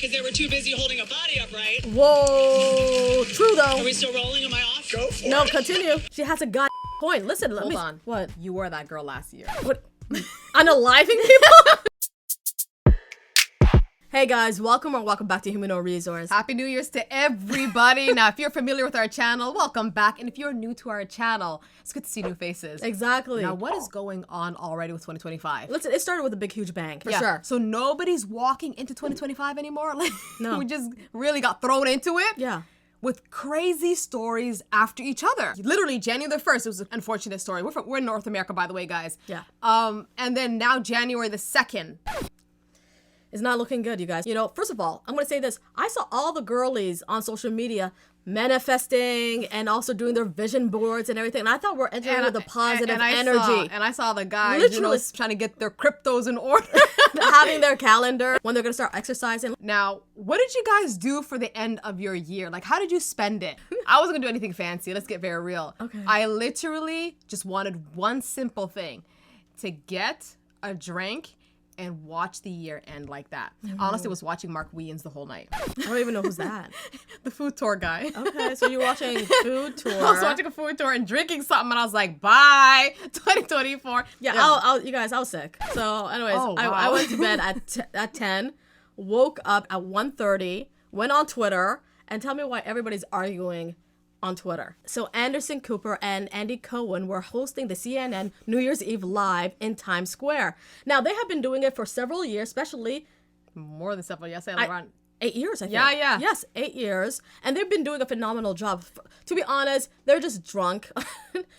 because they were too busy holding a body upright. Whoa, true though. Are we still rolling? Am I off? Go for No, it. continue. She has a point. Listen, Hold on. What? You were that girl last year. What? Unaliving people? Hey guys, welcome back to Human Resource. Happy New Year's to everybody. Now, if you're familiar with our channel, welcome back. And if you're new to our channel, it's good to see new faces. Exactly. Now, what is going on already with 2025? Listen, it started with a big, huge bang, for sure. So nobody's walking into 2025 anymore? Like, No. We just really got thrown into it? Yeah. With crazy stories after each other. Literally, January the 1st, it was an unfortunate story. We're in North America, by the way, guys. Yeah. And then now January the 2nd. It's not looking good, you guys. You know, first of all, I'm going to say this. I saw all the girlies on social media manifesting and also doing their vision boards and everything. And I thought we're entering with a positive energy. I saw the guys, Literally trying to get their cryptos in order. having their calendar when they're going to start exercising. Now, what did you guys do for the end of your year? Like, how did you spend it? I wasn't going to do anything fancy. Let's get very real. Okay. I literally just wanted one simple thing. To get a drink and watch the year end like that. Honestly, I was watching Mark Wiens the whole night. I don't even know who's that. The food tour guy. Okay, so you're watching food tour. I was watching a food tour and drinking something, and I was like, bye, 2024. Yeah, you guys, I was sick. So anyways, Oh, I wow. went to bed at 10, woke up at 1:30, went on Twitter, and tell me why everybody's arguing on Twitter. So Anderson Cooper and Andy Cohen were hosting the CNN New Year's Eve Live in Times Square. Now, they have been doing it for several years, especially More than several, yes, around 8 years, I think. Yeah. Yes, 8 years. And they've been doing a phenomenal job. To be honest, they're just drunk,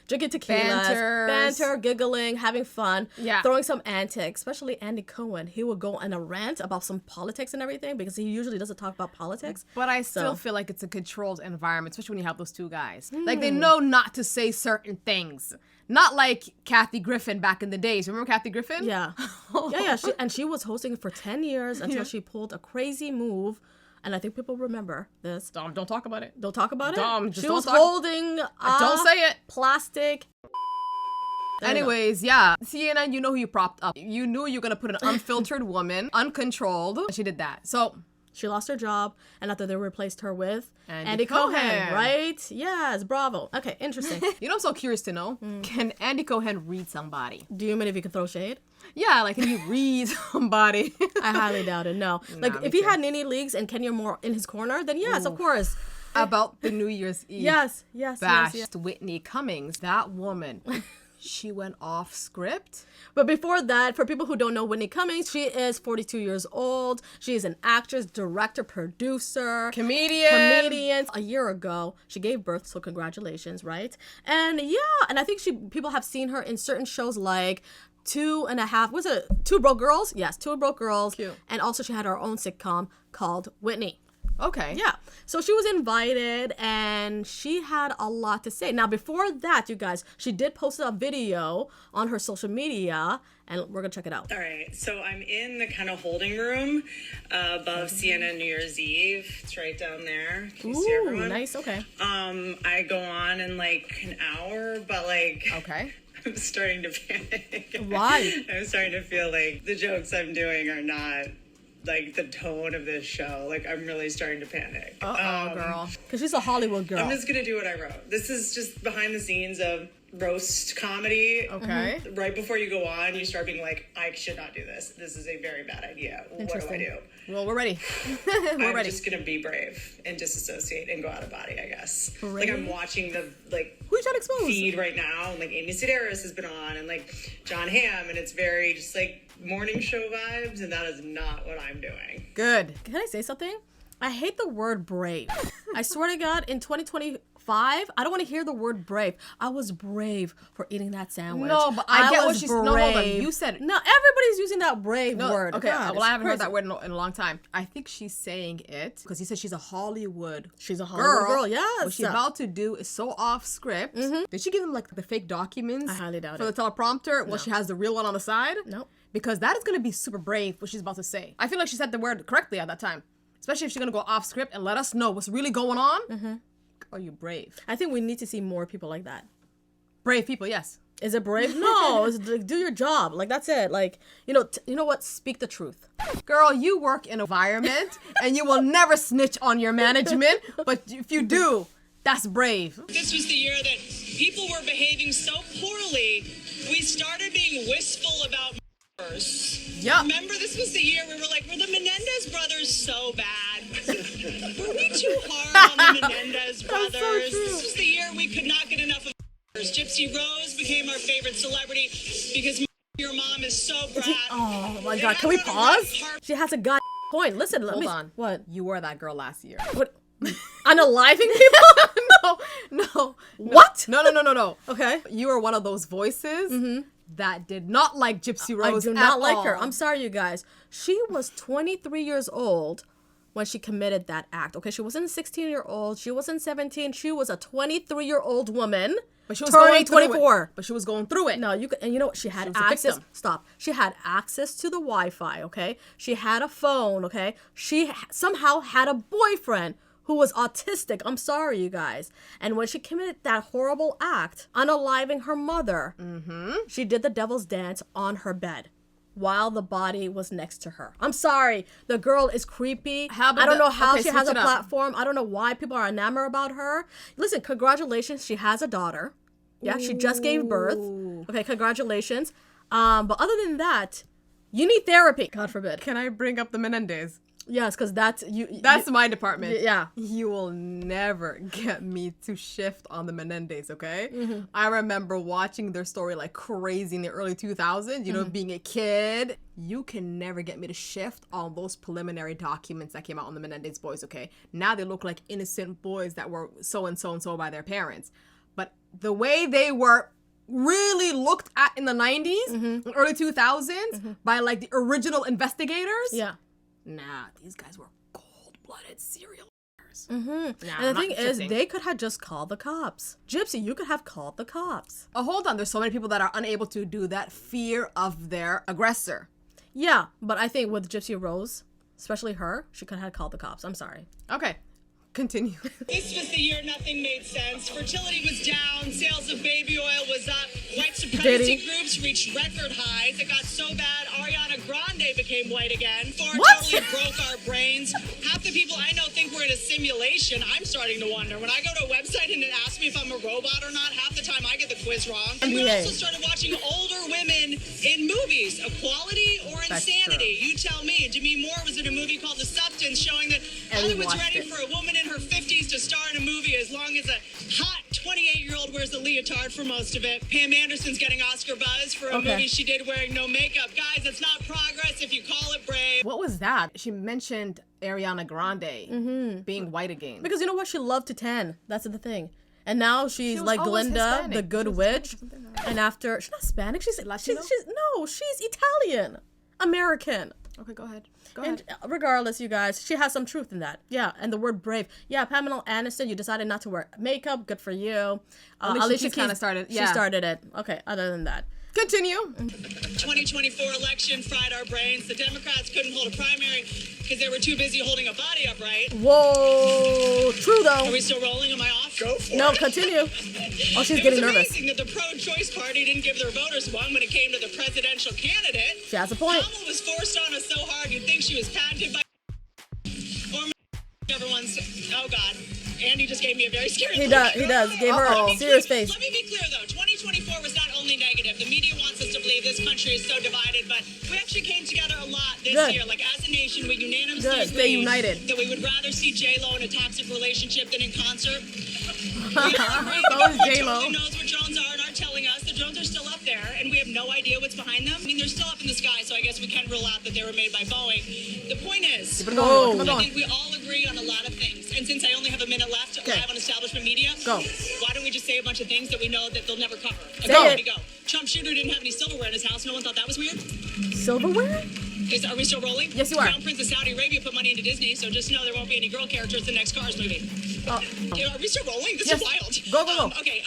drinking tequila, banter, giggling, having fun, throwing some antics, especially Andy Cohen. He would go on a rant about some politics and everything because he usually doesn't talk about politics. But I still feel like it's a controlled environment, especially when you have those two guys. Like, they know not to say certain things. Not like Kathy Griffin back in the days. Remember Kathy Griffin? Yeah. Yeah. She was hosting it for 10 years until she pulled a crazy move. And I think people remember this. Don't talk about it. Don't talk about it? Just She don't was talk- holding Don't say it. plastic. Anyways, yeah. CNN, you know who you propped up. You knew you were going to put an unfiltered woman, uncontrolled. She did that. So She lost her job, and after they replaced her with Andy Cohen, Cohen. right? Yes, bravo. Okay, interesting. You know, I'm so curious to know, can Andy Cohen read somebody? Do you mean if you can throw shade? Yeah, like, can he read somebody? I highly doubt it, no. Like, me if he too. had Nene Leakes and Kenya Moore in his corner, then yes, of course. About the New Year's Eve Yes. bashed Whitney Cummings. That woman, she went off script. But before that, for people who don't know Whitney Cummings, she is 42 years old. She is an actress, director, producer, Comedian. A year ago, she gave birth, so congratulations, right? And yeah, and I think people have seen her in certain shows like Two Broke Girls? Yes, Two Broke Girls. Cute. And also she had her own sitcom called Whitney. Okay. Yeah. So she was invited and she had a lot to say. Now, before that, you guys, she did post a video on her social media and we're going to check it out. All right. So I'm in the kind of holding room above CNN New Year's Eve. It's right down there. Can you see everyone? Nice. Okay. I go on in like an hour, but like... Okay. I'm starting to panic. Why? I'm starting to feel like the jokes I'm doing are not like the tone of this show. Like, I'm really starting to panic. Girl. Because she's a Hollywood girl. I'm just going to do what I wrote. This is just behind the scenes of roast comedy. Okay. Right before you go on, you start being like, I should not do this. This is a very bad idea. What do I do? Well, we're ready. I'm just going to be brave and disassociate and go out of body, I guess. Like, I'm watching the, like, Who you trying to expose? feed right now. And, like, Amy Sedaris has been on and, like, John Hamm. And it's very just, like, morning show vibes. And that is not what I'm doing. Good. Can I say something? I hate the word brave. I swear to God, in 2025, I don't want to hear the word brave. I was brave for eating that sandwich. No, but I get what she's... brave. No, hold on. You said... No, everybody's using that brave word. Okay, God, well, I haven't heard crazy. that word in a long time. I think she's saying it because he said she's a Hollywood She's a Hollywood girl, yes. What she's about to do is so off script. Did she give him, like, the fake documents? I highly doubt for it. the teleprompter? Well, she has the real one on the side? Nope. Because that is going to be super brave, what she's about to say. I feel like she said the word correctly at that time. Especially if she's going to go off script and let us know what's really going on. Are you brave? I think we need to see more people like that. Brave people, yes. Is it brave? No, it's like, do your job. Like, that's it. Like, you know what? Speak the truth. Girl, you work in an environment and you will never snitch on your management. But if you do, that's brave. This was the year that people were behaving so poorly, we started being wistful about murders. Yup. Remember, this was the year we were like, were the Menendez brothers so bad? Were we too hard on the Menendez brothers? This was the year we could not get enough of murders. Gypsy Rose became our favorite celebrity because your mom is so bad. Oh my God, can we pause? She has a god point. Listen, let me. Hold on. What? You were that girl last year. What? Unaliving people? No. What? No. Okay. You were one of those voices that did not like Gypsy Rose I do not at like all. her. I'm sorry, you guys. She was 23 years old when she committed that act. Okay, she wasn't a 16-year-old. She wasn't 17. She was a 23-year-old woman. But she was turning going through 24. it. But she was going through it. No, you could, and you know what? She had was a access. victim. Stop. She had access to the Wi-Fi. Okay, she had a phone. Okay, she somehow had a boyfriend who was autistic. I'm sorry, you guys. And when she committed that horrible act, unaliving her mother, she did the devil's dance on her bed while the body was next to her. I'm sorry. The girl is creepy. How about I don't the- know how okay, she has a switch it up. platform. I don't know why people are enamored about her. Listen, congratulations. She has a daughter. Yeah, she just gave birth. Okay, congratulations. But other than that, you need therapy. God forbid. Can I bring up the Menendez? Yes, because that's you. That's my department. Yeah. You will never get me to shift on the Menendez, okay? I remember watching their story like crazy in the early 2000s, you know, being a kid. You can never get me to shift on those preliminary documents that came out on the Menendez boys, okay? Now they look like innocent boys that were so and so by their parents. But the way they were really looked at in the 90s, early 2000s, by like the original investigators. Yeah. Nah, these guys were cold-blooded serial killers. And the I'm thing not is, shifting. they could have just called the cops. Gypsy, you could have called the cops. Oh, hold on. There's so many people that are unable to do that. Fear of their aggressor. Yeah, but I think with Gypsy Rose, especially her, she could have called the cops. I'm sorry. Okay, continue. This was the year nothing made sense. Fertility was down, sales of baby oil was up, white supremacy Diddy. groups reached record highs. It got so bad, Ariana Grande became white again. Ford What? totally broke our brains. Half the people I know think we're in a simulation. I'm starting to wonder. When I go to a website and it asks me if I'm a robot or not, half the time I get the quiz wrong. And we NBA. also started watching older women in movies. Equality or That's insanity? You tell me. Demi Moore was in a movie called The Substance, showing that And we Hollywood's watched ready it. for a woman in her 50s to star in a movie as long as a hot 28-year-old wears a leotard for most of it. Pam Anderson's getting Oscar buzz for a Okay. movie she did wearing no makeup. Guys, that's not progress if you call it brave. What was that? She mentioned Ariana Grande being white again. Because you know what? She loved to tan. That's the thing. And now she's was like always Glinda, Hispanic. the good She was witch. Hispanic or something, And after, she's not Hispanic. She's Latino? she's Italian. American. Okay, go ahead. And regardless, you guys, she has some truth in that. Yeah, and the word brave. Yeah, Pamela Anderson, you decided not to wear makeup. Good for you. Alicia Keys kinda started- She yeah. started it. Okay, other than that. Continue. 2024 election fried our brains. The Democrats couldn't hold a primary because they were too busy holding a body upright. Whoa, true Are though. we still rolling? Am I off? Go for No, continue. Oh, she's It was getting nervous. amazing that the pro-choice party didn't give their voters one when it came to the presidential candidate. She has a point. Kamala was forced on us so hard you'd think she was patented by or everyone's. Oh God, Andy just gave me a very scary. He look. does. He does. Gave her Uh-oh. a serious face. Let me be clear though. 2024 was not only negative. The media wants us to believe this country is so divided, but we actually came together a lot this Good. year. Like as a nation, we unanimously Good. agreed Stay united. that we would rather see J-Lo in a toxic relationship than in concert. So is J-Lo. Who knows what drones are and are telling us the drones are still up there and we have no idea what's behind them. I mean, they're still up in the sky, so I guess we can rule out that they were made by Boeing. The point is, Keep it going. Keep it I going. think we all agree on a lot of things. And since I only have a minute left live on establishment media, Go. why don't we just say a bunch of things that we know that they'll never cover? Okay, Say ready it. to go. Trump Shooter didn't have any silverware in his house. No one thought that was weird. Silverware? Are we still rolling? Yes, you are. Crown Prince of Saudi Arabia put money into Disney, so just know there won't be any girl characters in the next Cars movie. Are we still rolling? This Yes. is wild. Go. Okay,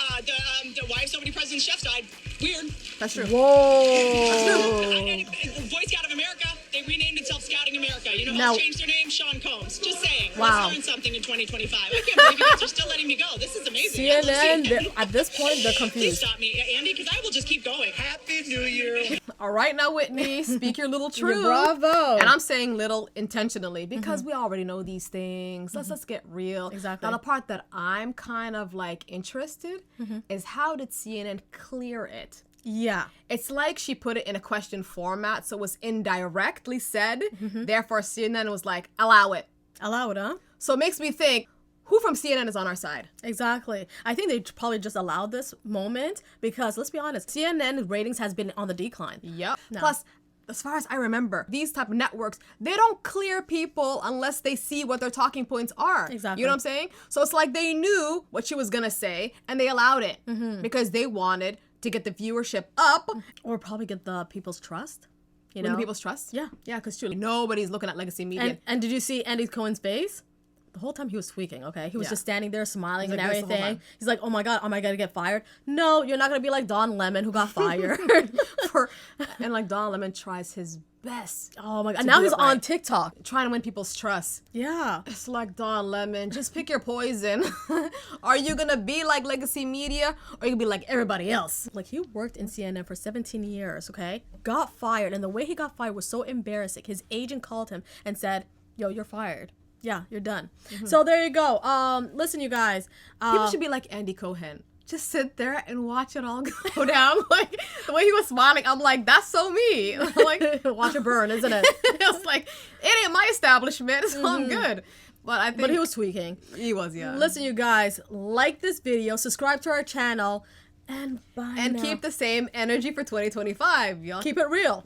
why have so many presidents' chefs died? Weird. That's true. Whoa. Boy Scout of America, they renamed itself Scouting America. Alaska. You know who's Now- changed their name? Sean Combs. Just saying. Wow. Let's learn something in 2025. I can't believe you guys are still letting me go. This is amazing. I love CNN, at this point, they're Please confused. stop me, Andy, because I will just keep going. Happy New Year. All right, now Whitney, speak your little truth. Bravo. And I'm saying little intentionally because we already know these things. Let's get real. Exactly. Now the part that I'm kind of like interested is how did CNN clear it? Yeah. It's like she put it in a question format, so it was indirectly said. Therefore, CNN was like, allow it. Allow it, huh? So it makes me think, who from CNN is on our side? Exactly. I think they probably just allowed this moment because, let's be honest, CNN ratings has been on the decline. Yep. No. Plus, as far as I remember, these type of networks, they don't clear people unless they see what their talking points are. Exactly. You know what I'm saying? So it's like they knew what she was going to say and they allowed it because they wanted to get the viewership up. Or probably get the people's trust. You Win know? the people's trust? Yeah. Yeah, because truly, nobody's looking at legacy media. And did you see Andy Cohen's face? The whole time he was tweaking, okay? He was Yeah. just standing there smiling and like this the whole everything. time. He's like, oh my God, am I gonna get fired? No, you're not gonna be like Don Lemon who got fired. And like Don Lemon tries his best Oh my God. to Now do he's it on right. TikTok. trying to win people's trust. Yeah. It's like Don Lemon. Just pick your poison. Are you gonna be like legacy media, or you gonna be like everybody else? Like he worked in CNN for 17 years, okay? Got fired, and the way he got fired was so embarrassing. His agent called him and said, yo, you're fired. Yeah, you're done. So there you go. Listen, you guys. People should be like Andy Cohen. Just sit there and watch it all go down. Like the way he was smiling, I'm like, that's so me. Like, watch it burn, isn't it? it was like, it ain't my establishment, so I'm good. But I think But he was tweaking. he was, yeah. Listen, you guys, like this video, subscribe to our channel, and bye and now. keep the same energy for 2025, y'all. Keep it real.